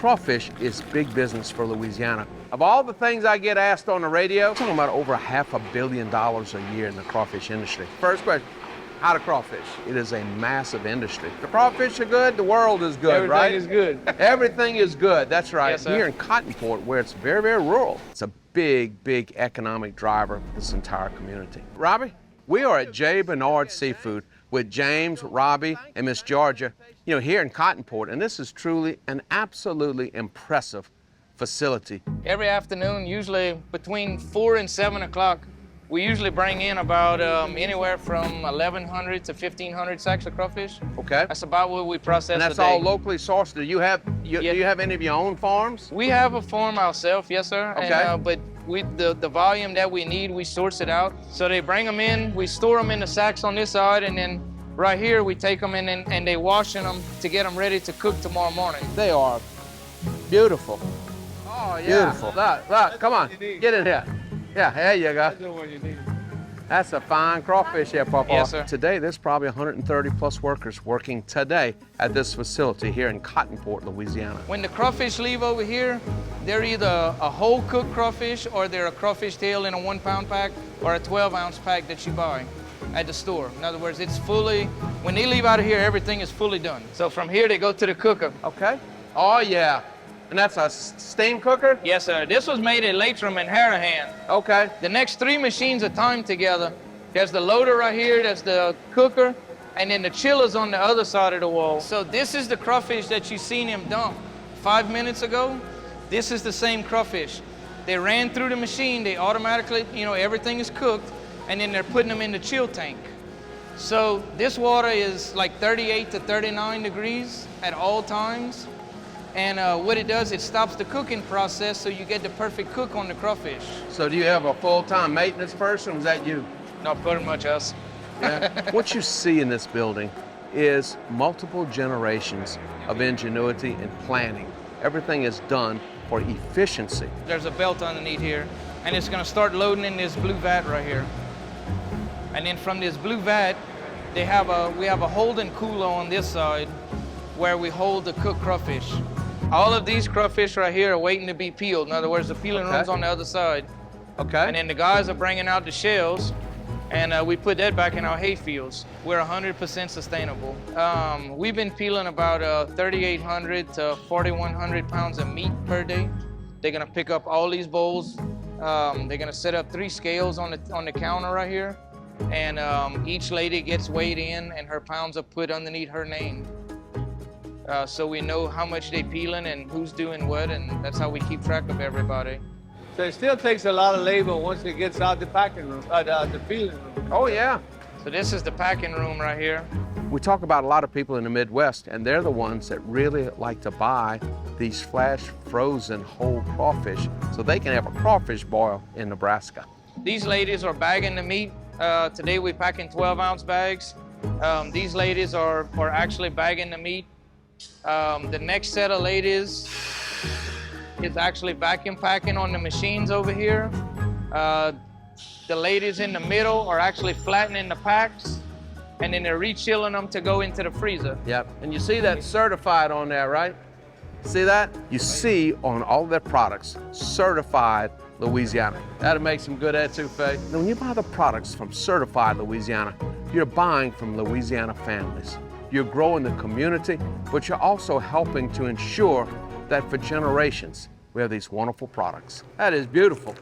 crawfish is big business for Louisiana. Of all the things I get asked on the radio, I'm talking about over $500 million a year in the crawfish industry. First question, how to crawfish? It is a massive industry. The crawfish are good, the world is good, right? Everything is good. Everything is good, that's right. Yes, sir. Here in Cottonport, where it's very, very rural, it's a big, big economic driver for this entire community. Robbie, we are at J. Bernard Seafood with James, Robbie, and Miss Georgia, here in Cottonport, and this is truly an absolutely impressive facility. Every afternoon, usually between 4 and 7 o'clock, we usually bring in about anywhere from 1,100 to 1,500 sacks of crawfish. Okay. That's about what we process And that's a day. all locally sourced. Do you have any of your own farms? We have a farm ourselves, yes, sir. Okay. And, but the volume that we need, we source it out. So they bring them in, we store them in the sacks on this side, and then right here we take them in and they washing them to get them ready to cook tomorrow morning. They are beautiful. Oh, yeah. Beautiful. Look, come on, get in here. Yeah, there you go. That's the one you need. That's a fine crawfish here, Papa. Yes, sir. Today, there's probably 130 plus workers working today at this facility here in Cottonport, Louisiana. When the crawfish leave over here, they're either a whole cooked crawfish or they're a crawfish tail in a 1 pound pack or a 12-ounce pack that you buy at the store. In other words, it's fully, when they leave out of here, everything is fully done. So from here, they go to the cooker. Okay. Oh, yeah. And that's a steam cooker? Yes, sir. This was made at Latrim in Harahan. Okay. The next 3 machines are timed together. There's the loader right here, there's the cooker, and then the chiller's on the other side of the wall. So this is the crawfish that you seen him dump 5 minutes ago. This is the same crawfish. They ran through the machine, they automatically, everything is cooked, and then they're putting them in the chill tank. So this water is like 38 to 39 degrees at all times. And what it does, it stops the cooking process so you get the perfect cook on the crawfish. So do you have a full-time maintenance person, or is that you? No, pretty much us. Yeah. What you see in this building is multiple generations of ingenuity and planning. Everything is done for efficiency. There's a belt underneath here, and it's gonna start loading in this blue vat right here. And then from this blue vat, we have a holding cooler on this side where we hold the cooked crawfish. All of these crawfish right here are waiting to be peeled. In other words, the peeling room's on the other side. Okay. And then the guys are bringing out the shells, and we put that back in our hay fields. We're 100% sustainable. We've been peeling about 3,800 to 4,100 pounds of meat per day. They're gonna pick up all these bowls. They're gonna set up 3 scales on the counter right here, and each lady gets weighed in, and her pounds are put underneath her name. So we know how much they're peeling and who's doing what, and that's how we keep track of everybody. So it still takes a lot of labor once it gets out the packing room, the peeling room. Oh, yeah. So this is the packing room right here. We talk about a lot of people in the Midwest, and they're the ones that really like to buy these flash frozen whole crawfish so they can have a crawfish boil in Nebraska. These ladies are bagging the meat. Today we pack in 12-ounce bags. These ladies are actually bagging the meat. The next set of ladies is actually vacuum packing on the machines over here. The ladies in the middle are actually flattening the packs, and then they're re-chilling them to go into the freezer. Yep, and you see that certified on there, right? See that? You see on all their products, certified Louisiana. That'll make some good etouffee. Now, when you buy the products from certified Louisiana, you're buying from Louisiana families. You're growing the community, but you're also helping to ensure that for generations, we have these wonderful products. That is beautiful.